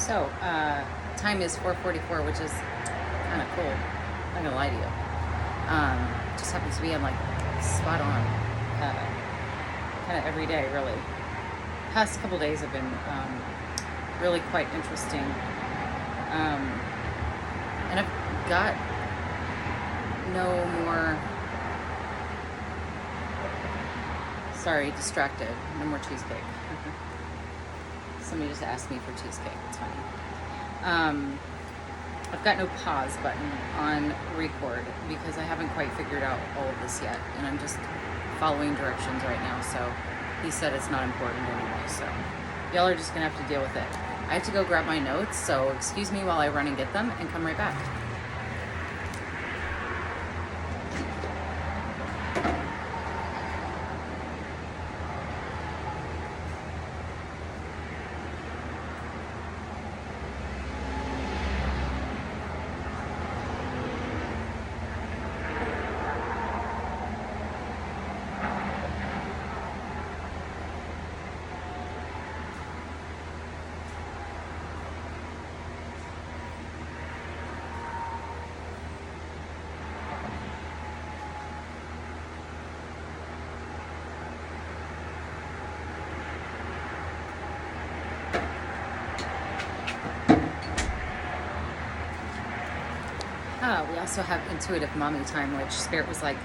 So, time is 4:44, which is kind of cool. I'm not gonna lie to you. Just happens to be, I'm like spot on, kind of every day, really. Past couple days have been really quite interesting, and I've got no more. Sorry, distracted. No more cheesecake. Somebody just asked me for cheesecake. It's funny. I've got no pause button on record because I haven't quite figured out all of this yet, and I'm just following directions right now. So he said it's not important anyway. So y'all are just gonna have to deal with it. I have to go grab my notes, so excuse me while I run and get them and come right back. We also have intuitive mommy time, which Spirit was like,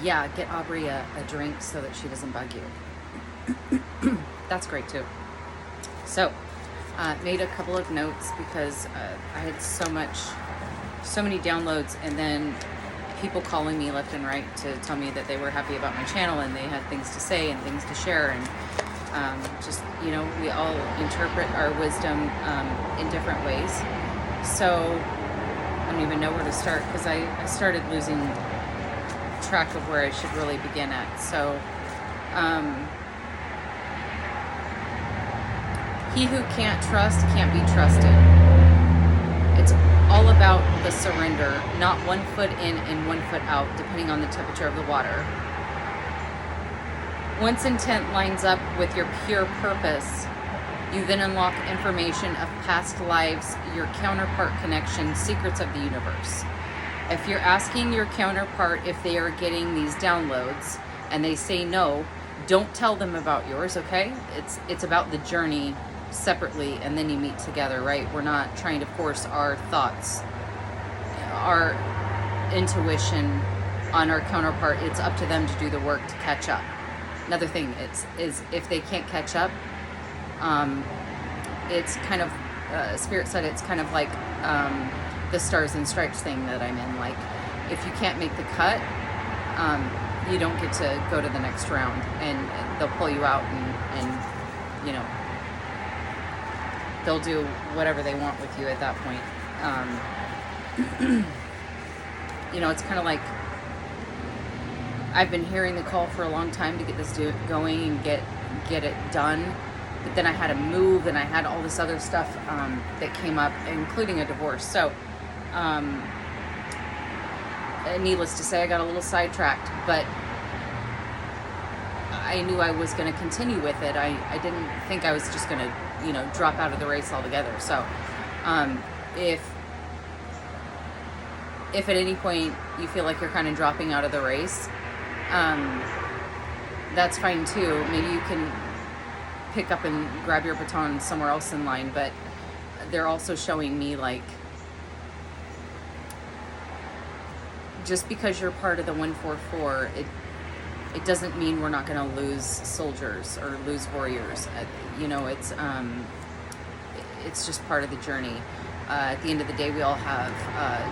yeah, get Aubrey a drink so that she doesn't bug you. That's great too. So, made a couple of notes because I had so many downloads, and then people calling me left and right to tell me that they were happy about my channel and they had things to say and things to share, and just, we all interpret our wisdom in different ways. So I don't even know where to start because I started losing track of where I should really begin at. So, he who can't trust can't be trusted. It's all about the surrender, not 1 foot in and 1 foot out, depending on the temperature of the water. Once intent lines up with your pure purpose, you then unlock information of past lives, your counterpart connection, secrets of the universe. If you're asking your counterpart if they are getting these downloads and they say no, don't tell them about yours, okay? It's about the journey separately, and then you meet together, right? We're not trying to force our thoughts, our intuition on our counterpart. It's up to them to do the work to catch up. Another thing is if they can't catch up, it's kind of, Spirit said it's kind of like the Stars and Stripes thing that I'm in. Like, if you can't make the cut, you don't get to go to the next round, and they'll pull you out, and they'll do whatever they want with you at that point. It's kind of like, I've been hearing the call for a long time to get this going and get it done. But then I had to move, and I had all this other stuff that came up, including a divorce. So, needless to say, I got a little sidetracked, but I knew I was going to continue with it. I didn't think I was just going to, drop out of the race altogether. So, if at any point you feel like you're kind of dropping out of the race, that's fine too. Maybe you can pick up and grab your baton somewhere else in line, but they're also showing me, like, just because you're part of the 144, it doesn't mean we're not going to lose soldiers or lose warriors. It's just part of the journey. At the end of the day, we all have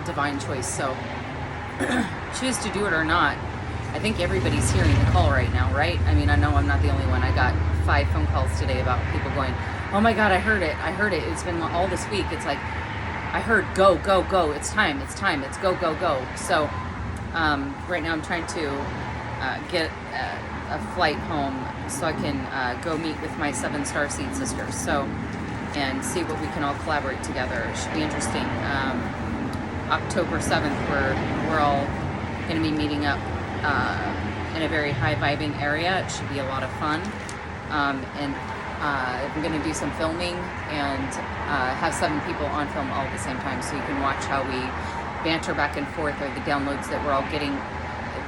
divine choice, so choose to do it or not. I think everybody's hearing the call right now, right? I mean, I know I'm not the only one. I got 5 phone calls today about people going, oh my God, I heard it. It's been all this week. It's like, I heard go, go, go. It's time. It's go, go, go. So right now I'm trying to get a flight home so I can go meet with my 7 Starseed sisters. So, and see what we can all collaborate together. It should be interesting. October 7th, we're all going to be meeting up in a very high vibing area. It should be a lot of fun. And I'm going to do some filming and have 7 people on film all at the same time, so you can watch how we banter back and forth, or the downloads that we're all getting.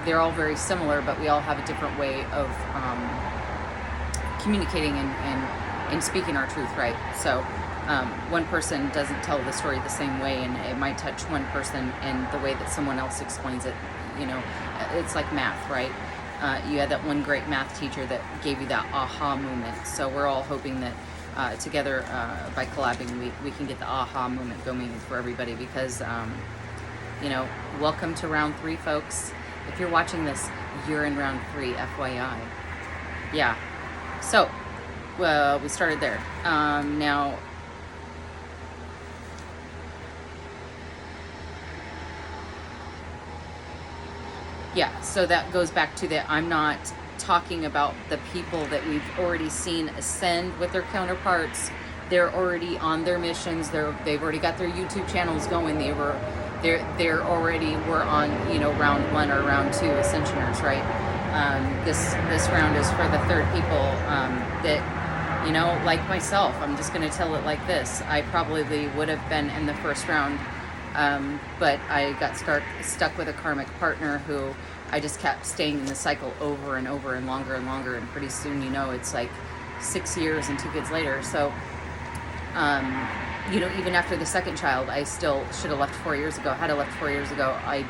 They're all very similar, but we all have a different way of communicating and speaking our truth, right? So one person doesn't tell the story the same way, and it might touch one person in the way that someone else explains it. You know, it's like math, right? You had that one great math teacher that gave you that aha moment. So we're all hoping that together, by collabing, we can get the aha moment going for everybody, because you know, welcome to round 3, folks. If you're watching this, you're in round 3, FYI. Yeah. So, well, we started there. Now, yeah, so that goes back to that I'm not talking about the people that we've already seen ascend with their counterparts. They're already on their missions. They've already got their YouTube channels going. They're already were on, you know, round 1 or round 2 ascensioners, right? This round is for the third people that, you know, like myself. I'm just going to tell it like this. I probably would have been in the first round, but I got stuck with a karmic partner who I just kept staying in the cycle over and over and longer, and pretty soon, you know, it's like 6 years and 2 kids later. So you know, even after the second child, I still should have left 4 years ago. Had I left 4 years ago, I'd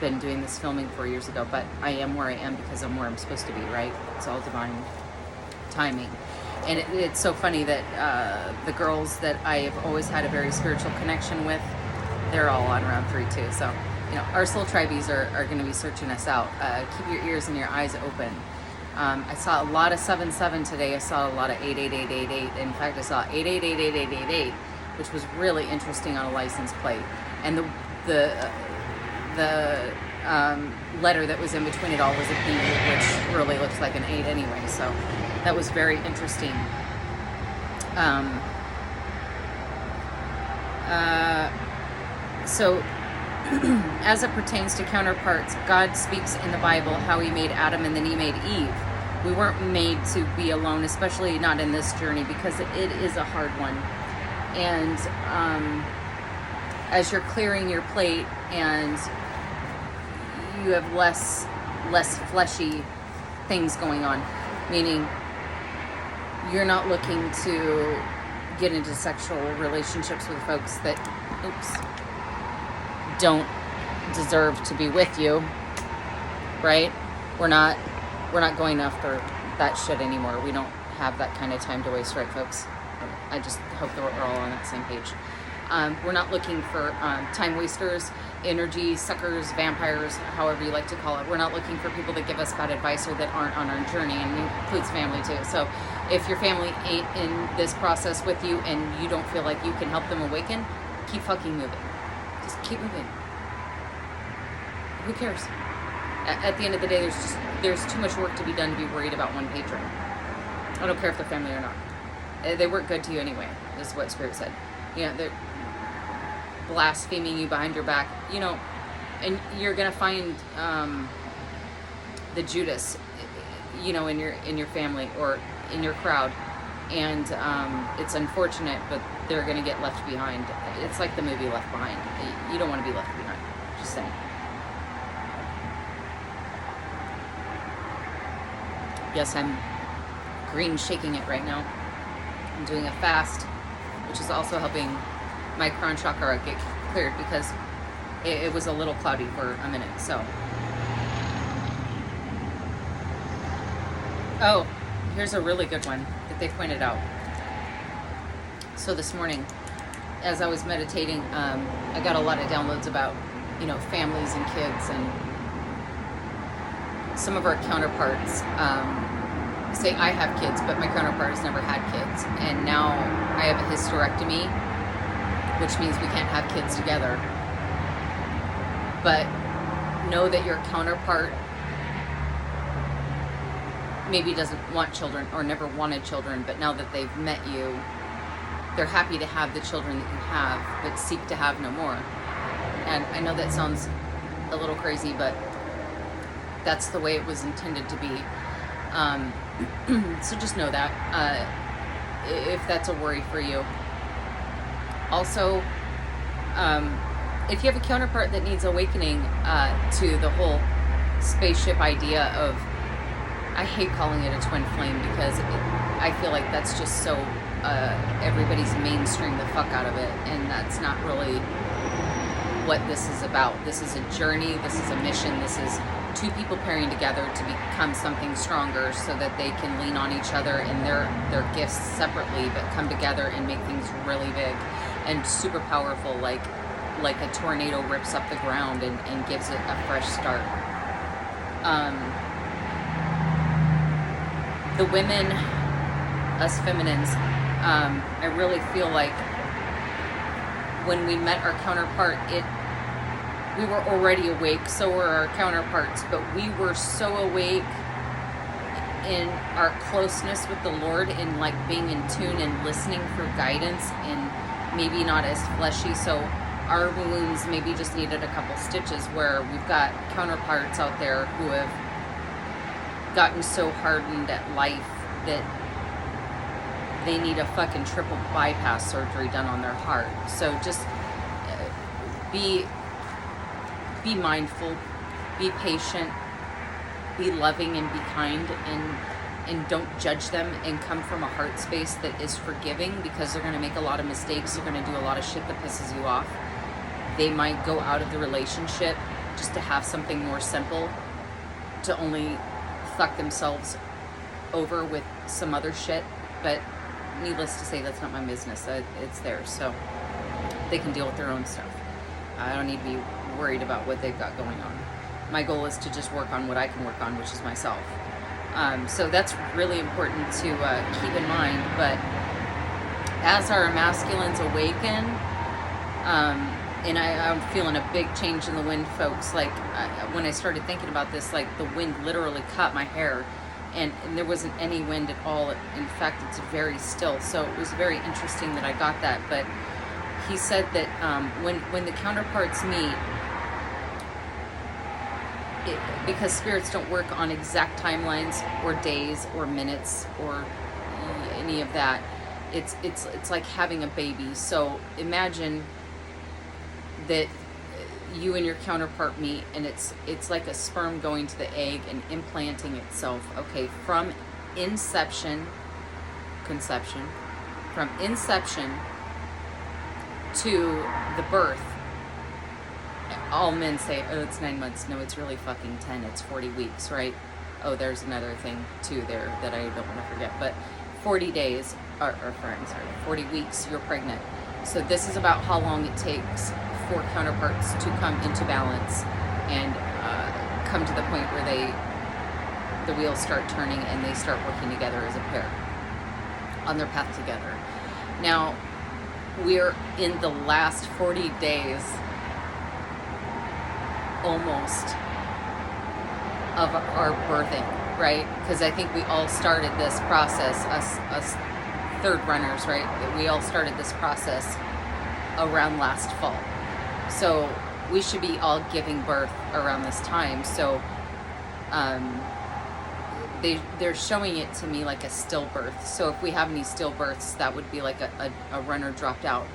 been doing this filming 4 years ago, but I am where I am because I'm where I'm supposed to be, right? It's all divine timing. And it's so funny that the girls that I have always had a very spiritual connection with, they're all on round 3 too. So, you know, our soul tribies are going to be searching us out. Keep your ears and your eyes open. I saw a lot of 77 today. I saw a lot of 88888. In fact, I saw 8888888, which was really interesting on a license plate. And the letter that was in between it all was a B, which really looks like an 8 anyway. So that was very interesting. So as it pertains to counterparts, God speaks in the Bible how he made Adam and then he made Eve. We weren't made to be alone, especially not in this journey, because it is a hard one. And as you're clearing your plate and you have less fleshy things going on, meaning you're not looking to get into sexual relationships with folks that don't deserve to be with you, right? We're not going after that shit anymore. We don't have that kind of time to waste, right, folks? I just hope that we're all on that same page. We're not looking for time wasters, energy suckers, vampires, however you like to call it. We're not looking for people that give us bad advice or that aren't on our journey, and it includes family too. So if your family ain't in this process with you and you don't feel like you can help them awaken, keep fucking moving. Just keep moving. Who cares? At the end of the day, there's too much work to be done to be worried about one patron. I don't care if they're family or not. They weren't good to you anyway, is what Spirit said. You know, they're blaspheming you behind your back, you know, and you're gonna find the Judas, you know, in your family or in your crowd, and it's unfortunate, but they're gonna get left behind. It's like the movie Left Behind. You don't want to be left behind. Just saying. Yes, I'm green shaking it right now. I'm doing a fast, which is also helping my crown chakra get cleared because it was a little cloudy for a minute. So, oh, here's a really good one that they pointed out. So this morning, as I was meditating, I got a lot of downloads about, you know, families and kids, and some of our counterparts say I have kids, but my counterpart has never had kids, and now I have a hysterectomy, which means we can't have kids together. But know that your counterpart maybe doesn't want children or never wanted children, but now that they've met you, they're happy to have the children that you have, but seek to have no more. And I know that sounds a little crazy, but that's the way it was intended to be. So just know that. if that's a worry for you. Also, if you have a counterpart that needs awakening to the whole spaceship idea of, I hate calling it a twin flame because I feel like that's just so everybody's mainstream the fuck out of it, and that's not really what this is about. This is a journey, this is a mission, this is two people pairing together to become something stronger so that they can lean on each other and their gifts separately, but come together and make things really big and super powerful, like a tornado rips up the ground and gives it a fresh start. The women, us feminines, I really feel like when we met our counterpart, we were already awake, so were our counterparts, but we were so awake in our closeness with the Lord, in like being in tune and listening for guidance, and maybe not as fleshy, so our wounds maybe just needed a couple stitches, where we've got counterparts out there who have gotten so hardened at life that they need a fucking triple bypass surgery done on their heart. So just be mindful, be patient, be loving and be kind, and don't judge them, and come from a heart space that is forgiving, because they're going to make a lot of mistakes. They're going to do a lot of shit that pisses you off. They might go out of the relationship just to have something more simple, to only fuck themselves over with some other shit. But needless to say, that's not my business. It's theirs, so they can deal with their own stuff. I don't need to be worried about what they've got going on. My goal is to just work on what I can work on, which is myself. So that's really important to keep in mind. But as our masculines awaken, and I'm feeling a big change in the wind, folks. Like when I started thinking about this, like the wind literally cut my hair, and there wasn't any wind at all. In fact, it's very still. So it was very interesting that I got that. But he said that when the counterparts meet, because spirits don't work on exact timelines or days or minutes or any of that, it's like having a baby. So imagine that you and your counterpart meet, and it's like a sperm going to the egg and implanting itself. Okay, from conception, from inception to the birth. All men say, oh, it's 9 months. No, it's really fucking 10. It's 40 weeks, right? Oh, there's another thing too there that I don't want to forget. But 40 days, or 40 weeks, you're pregnant. So this is about how long it takes for counterparts to come into balance and come to the point where the wheels start turning and they start working together as a pair on their path together. Now, we're in the last 40 days almost of our birthing, right? Because I think we all started this process, us third runners, right? We all started this process around last fall. So we should be all giving birth around this time. So they're showing it to me like a stillbirth. So if we have any stillbirths, that would be like a runner dropped out.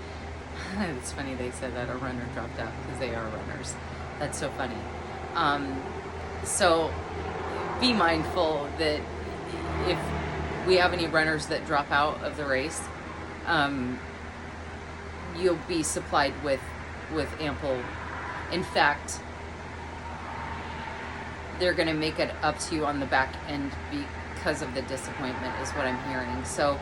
It's funny they said that, a runner dropped out, because they are runners. That's so funny. So be mindful that if we have any runners that drop out of the race, you'll be supplied with ample. In fact, they're going to make it up to you on the back end because of the disappointment, is what I'm hearing. So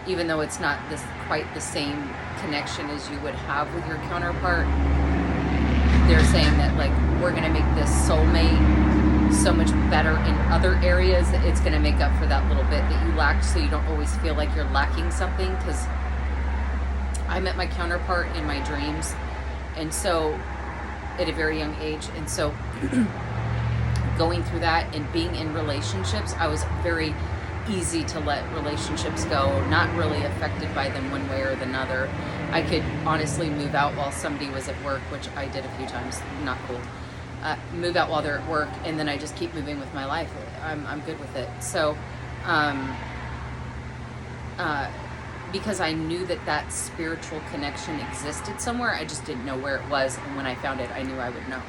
even though it's not quite the same connection as you would have with your counterpart, they're saying that, like, we're going to make this soulmate so much better in other areas that it's going to make up for that little bit that you lacked, so you don't always feel like you're lacking something. Because I met my counterpart in my dreams, and so at a very young age, and so going through that and being in relationships, I was very easy to let relationships go, not really affected by them one way or another. I could honestly move out while somebody was at work, which I did a few times, not cool. Move out while they're at work, and then I just keep moving with my life. I'm good with it. So because I knew that that spiritual connection existed somewhere. I just didn't know where it was. And when I found it, I knew I would know.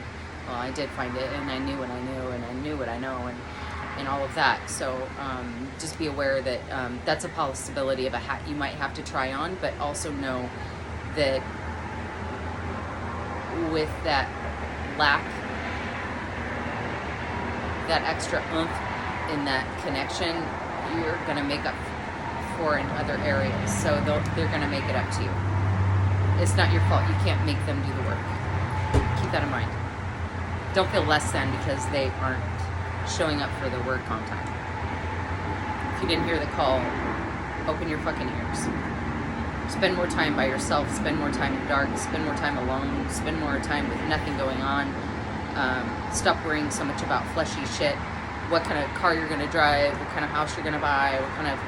Well, I did find it, and I knew what I knew, and I knew what I know, and all of that. So just be aware that that's a possibility of a hat you might have to try on, but also know that with that lack, that extra oomph in that connection, you're going to make up for in other areas. So they're going to make it up to you. It's not your fault. You can't make them do the work. Keep that in mind. Don't feel less than because they aren't showing up for the work on time. If you didn't hear the call, open your fucking ears. Spend more time by yourself. Spend more time in the dark. Spend more time alone. Spend more time with nothing going on. Stop worrying so much about fleshy shit. What kind of car you're going to drive. What kind of house you're going to buy. What kind of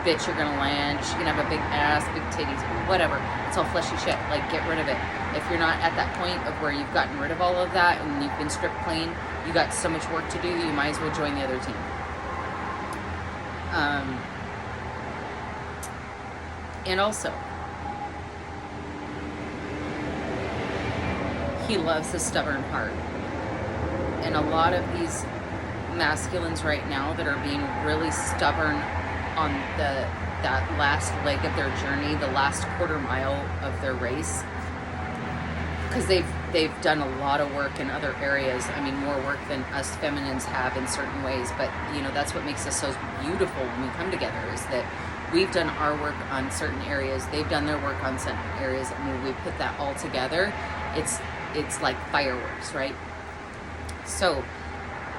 bitch you're going to land. She's going to have a big ass, big titties, whatever. It's all fleshy shit. Like, get rid of it. If you're not at that point of where you've gotten rid of all of that and you've been stripped clean, you got so much work to do, you might as well join the other team. And also, he loves a stubborn heart. And a lot of these masculines right now that are being really stubborn on that last leg of their journey, the last quarter mile of their race, because they've done a lot of work in other areas. I mean, more work than us feminines have in certain ways. But that's what makes us so beautiful when we come together, is that we've done our work on certain areas, they've done their work on certain areas, and when we put that all together, it's like fireworks, right? So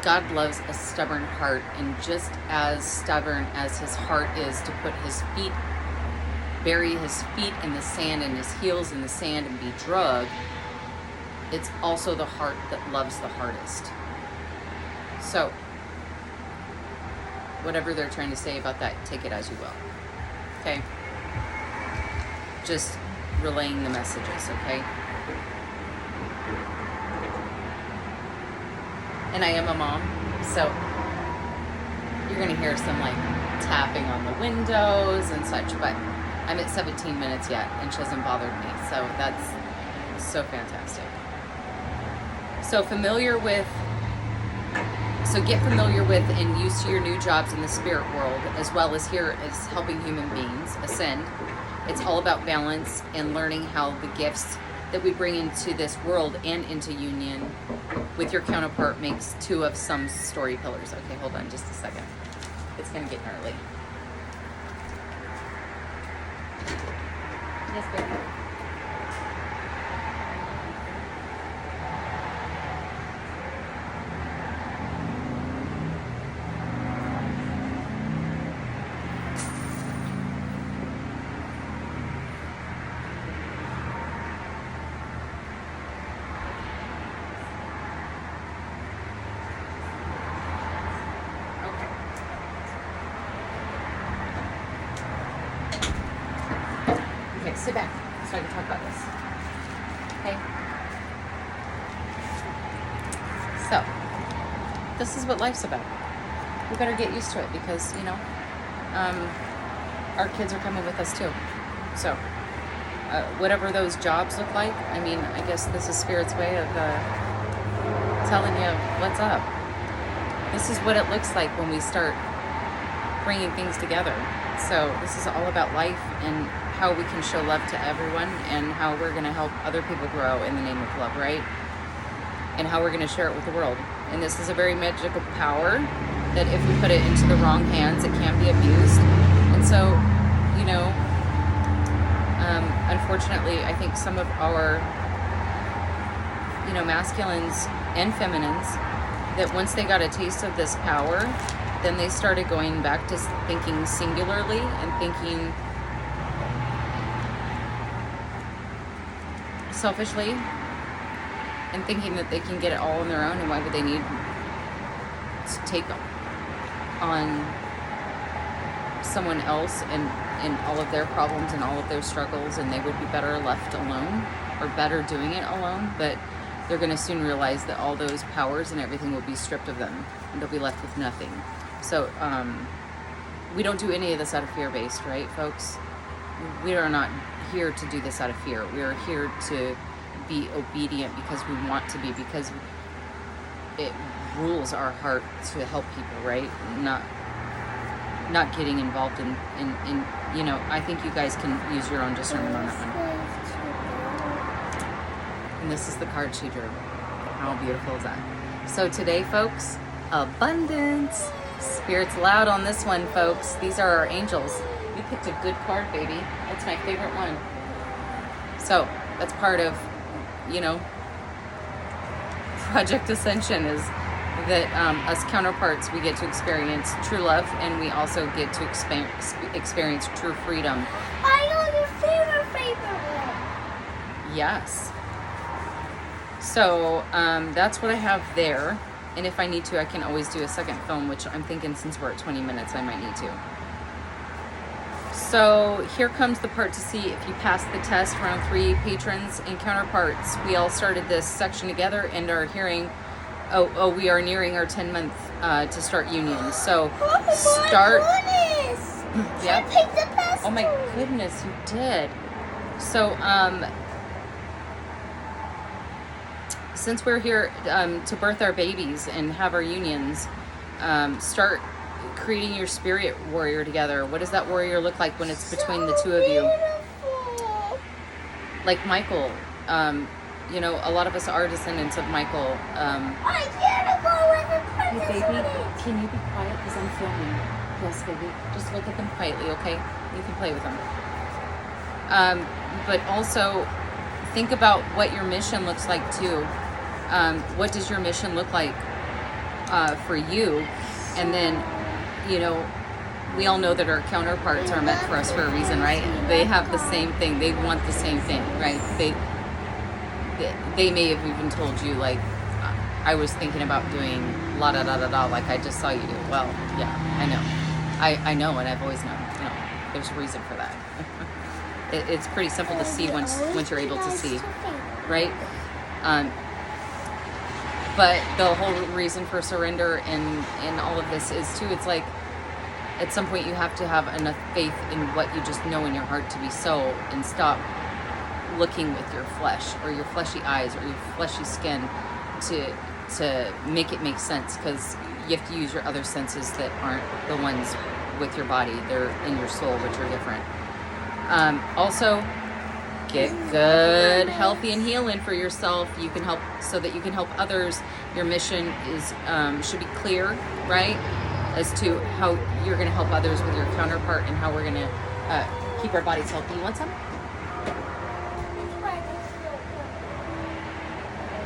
God loves a stubborn heart, and just as stubborn as his heart is to bury his feet in the sand and his heels in the sand and be drugged, it's also the heart that loves the hardest. So whatever they're trying to say about that, take it as you will. Okay? Just relaying the messages, okay? And I am a mom, so you're going to hear some like tapping on the windows and such, but I'm at 17 minutes yet and she hasn't bothered me, so that's so fantastic. So get familiar with and used to your new jobs in the spirit world, as well as here as helping human beings ascend. It's all about balance and learning how the gifts that we bring into this world and into union with your counterpart makes two of some story pillars. Okay, hold on just a second. It's going to get gnarly. Yes, baby. Sit back so I can talk about this. Okay? So, this is what life's about. We better get used to it because, our kids are coming with us too. So, whatever those jobs look like, I mean, I guess this is Spirit's way of telling you what's up. This is what it looks like when we start bringing things together. So, this is all about life and how we can show love to everyone and how we're going to help other people grow in the name of love, right? And how we're going to share it with the world. And this is a very magical power that if we put it into the wrong hands, it can be abused. And so, unfortunately, I think some of our, masculines and feminines, that once they got a taste of this power, then they started going back to thinking singularly and thinking selfishly and thinking that they can get it all on their own, and why would they need to take on someone else and all of their problems and all of their struggles, and they would be better left alone or better doing it alone. But they're going to soon realize that all those powers and everything will be stripped of them and they'll be left with nothing. So we don't do any of this out of fear-based, right, folks? We are not here to do this out of fear. We are here to be obedient because we want to be, because it rules our heart to help people, right? Not getting involved in you know, I think you guys can use your own discernment on that one. And this is the card she drew. How beautiful is that? So today, folks, abundance. Spirit's loud on this one, folks. These are our angels. You picked a good card, baby. That's my favorite one. So that's part of, you know, Project Ascension, is that us counterparts, we get to experience true love, and we also get to experience true freedom. I know your favorite one. Yes. So that's what I have there. And if I need to, I can always do a second film, which I'm thinking since we're at 20 minutes, I might need to. So here comes the part to see if you pass the test. Round 3, patrons and counterparts. We all started this section together and are hearing, we are nearing our 10-month to start union. So start. Yep. Oh my goodness, you did. So since we're here to birth our babies and have our unions, start creating your spirit warrior together. What does that warrior look like when it's between the two of you? Like Michael, you know, a lot of us are descendants of Michael. Hey baby, can you be quiet because I'm filming? Yes, baby. Just look at them quietly, okay? You can play with them. But also think about what your mission looks like too. What does your mission look like for you? And then, you know, we all know that our counterparts are meant for us for a reason, right? They have the same thing. They want the same thing, right? They may have even told you, like, I was thinking about doing la da da da da, like I just saw you do. Well, yeah, I know. I know, and I've always known. You know, there's a reason for that. It's pretty simple to see once you're able to see, right? But the whole reason for surrender and all of this is too, it's like at some point you have to have enough faith in what you just know in your heart to be so, and stop looking with your flesh or your fleshy eyes or your fleshy skin to make it make sense, because you have to use your other senses that aren't the ones with your body. They're in your soul, which are different. Also, get good, healthy, and healing for yourself. You can help so that you can help others. Your mission is should be clear, right, as to how you're going to help others with your counterpart and how we're going to keep our bodies healthy. You want some?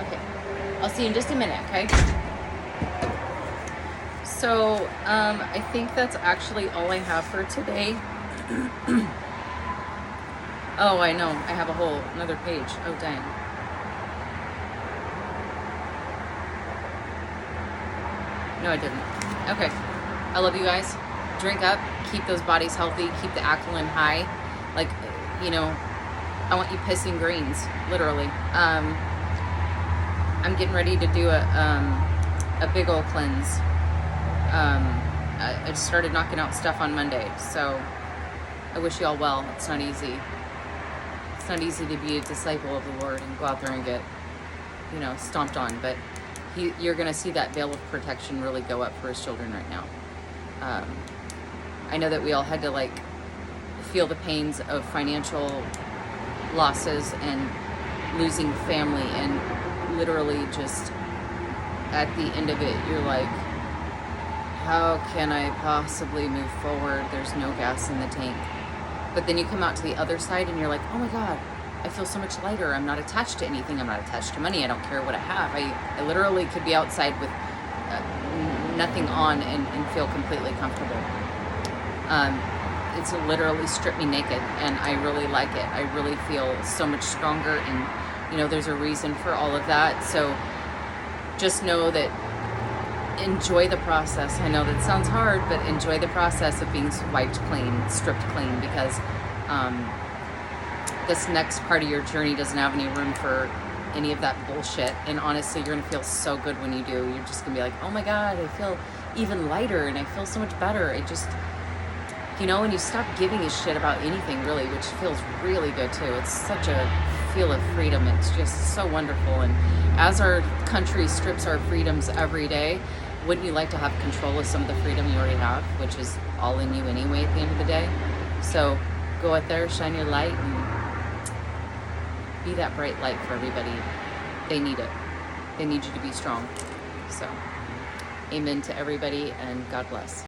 Okay, I'll see you in just a minute. Okay. So I think that's actually all I have for today. Oh, I know. I have another page. Oh, dang. No, I didn't. Okay. I love you guys. Drink up. Keep those bodies healthy. Keep the alkaline high. Like, you know, I want you pissing greens, literally. I'm getting ready to do a big old cleanse. I just started knocking out stuff on Monday, so I wish you all well. It's not easy. It's not easy to be a disciple of the Lord and go out there and get, you know, stomped on, but you're going to see that veil of protection really go up for his children right now. I know that we all had to, like, feel the pains of financial losses and losing family, and literally just at the end of it, you're like, how can I possibly move forward? There's no gas in the tank. But then you come out to the other side and you're like, oh my God, I feel so much lighter. I'm not attached to anything. I'm not attached to money. I don't care what I have. I literally could be outside with nothing on and feel completely comfortable. It's literally stripped me naked, and I really like it. I really feel so much stronger, and you know, there's a reason for all of that. So just know that, enjoy the process. I know that sounds hard, but enjoy the process of being wiped clean, stripped clean, because this next part of your journey doesn't have any room for any of that bullshit. And honestly, you're gonna feel so good when you do. You're just gonna be like, oh my God, I feel even lighter and I feel so much better. you know, and you stop giving a shit about anything really, which feels really good too. It's such a feel of freedom. It's just so wonderful. And as our country strips our freedoms every day, wouldn't you like to have control of some of the freedom you already have, which is all in you anyway at the end of the day? So go out there, shine your light, and be that bright light for everybody. They need it. They need you to be strong. So amen to everybody, and God bless.